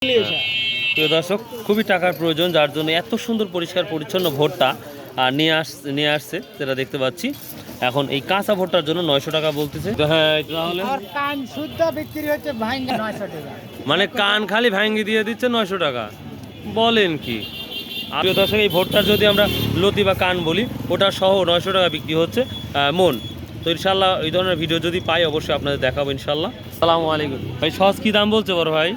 প্রিয় দর্শক, খুবই টাকার প্রয়োজন, যার জন্য এত সুন্দর পরিষ্কার পরিচ্ছন্ন ভোটটা নিয়ে আসছে যেটা দেখতে পাচ্ছি। এখন এই কাঁচা ভোটটার জন্য 900 টাকা বলতেছে। হ্যাঁ, তাহলে কান শুদ্ধ বিক্রি হচ্ছে ভাঙ্গা 900 টাকা, মানে কান খালি ভাঙ্গি দিয়ে দিচ্ছে 900 টাকা, বলেন কি? প্রিয় দর্শক, এই ভোটটার যদি আমরা লতি বা কান বলি, ওটা সহ 900 টাকা বিক্রি হচ্ছে মন। তো ইনশাল্লাহ এই ধরনের ভিডিও যদি পাই অবশ্যই আপনাদের দেখাবো ইনশাল্লাহ। আসসালামু আলাইকুম ভাই, সস কি দাম বলছে বড় ভাই?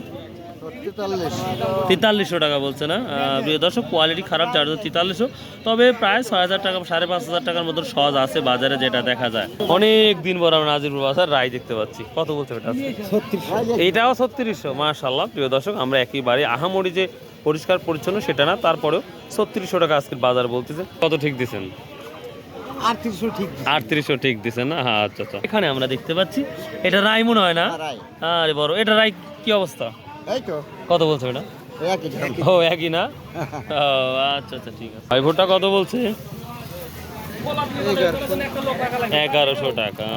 4300 টাকা বলছে না? প্রিয় দর্শক, কোয়ালিটি খারাপ, যার জন্য 4300। তবে প্রায় 6000 টাকা 5500 টাকার মতো সহজ আছে বাজারে, যেটা দেখা যায়। অনেক দিন পর আমরা নাজিরপুর বাজার রাই দেখতে পাচ্ছি। কত বলছে এটা? এইটাও 3600। মাশাআল্লাহ। প্রিয় দর্শক, আমরা একেবারে আহামরি যে পরিষ্কার পরিচ্ছন্ন সেটা না, তারপরেও 3600 টাকা আজকের বাজার বলতেছে। কত ঠিক দিচ্ছেন? 3800 ঠিক দিচ্ছেন না? হ্যাঁ, আচ্ছা আচ্ছা। এখানে আমরা দেখতে পাচ্ছি এটা রাই মনে হয় না? আরে বড়, এটা রাই কি অবস্থা? কত বলছে এটা? ও একই না? ও আচ্ছা আচ্ছা, ঠিক আছে। ভাই ভোটটা কত বলছে? 1100 টাকা।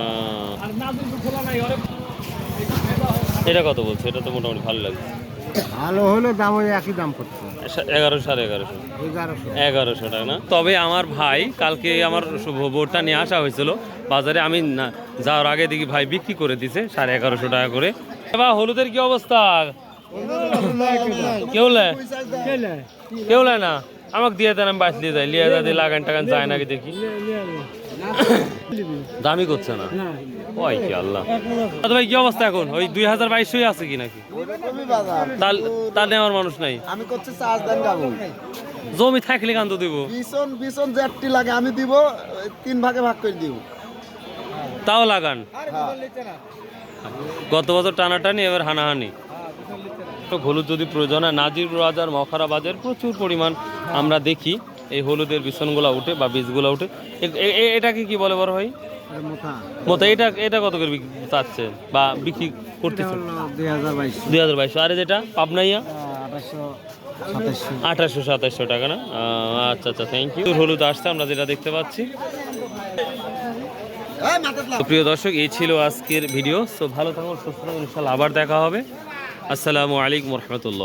এটা কত বলছে? এটা তো মোটামুটি ভালো লাগছে। ভালো হলে দাম ওই একই দাম পড়ছে 1100 টাকা না? তবে আমার ভাই কালকে আমার ভোটটা নিয়ে আসা হয়েছিল বাজারে, আমি যাওয়ার আগে দেখি ভাই বিক্রি করে দিছে 1150 টাকা করে। এবার হলুদের কি অবস্থা? কেউ নেয় না? আমাকে দিয়ে দেন, আমি বাঁচ দিয়ে যাই, লিয়ে দিয়ে লাগান টাগান যায় নাকি দেখি। দামি করছে না? ওই কি আল্লাহ। ভাই কি অবস্থা এখন? ওই 2022 আছে কি নাকি? তার নেওয়ার মানুষ নাই। আমি করছি চার্জ দেন গাবো, জমি থাকলে কান্ত দিব, বিছন যেটি লাগে আমি দিব, 3 ভাগে ভাগ করে দিব, তাও লাগান। গত বছর টানাটানি, এবার হানাহানি। হলুদ যদি প্রয়োজন হয়, নাজিরপুর বাজার, মখারা বাজার প্রচুর পরিমাণ আমরা দেখি এই হলুদের বিছনগুলো উঠে বা বীজগুলো উঠে। এটাকে কি বলে বড় ভাই? মোটা। এটা কত করে চাচ্ছে বা বিক্রি করতেছে? 2022। আরে যেটা পাবনাইয়া 1800-2700 টাকা না? আচ্ছা আচ্ছা, থ্যাংক ইউ। হলুদ আসছে আমরা যেটা দেখতে পাচ্ছি। তো প্রিয় দর্শক, এই ছিল আজকের ভিডিও। সো ভালো থাকুন, সুস্থ থাকুন, ইনশাআল্লাহ আবার দেখা হবে। আসসালামু আলাইকুম রহমতুল্লাহ।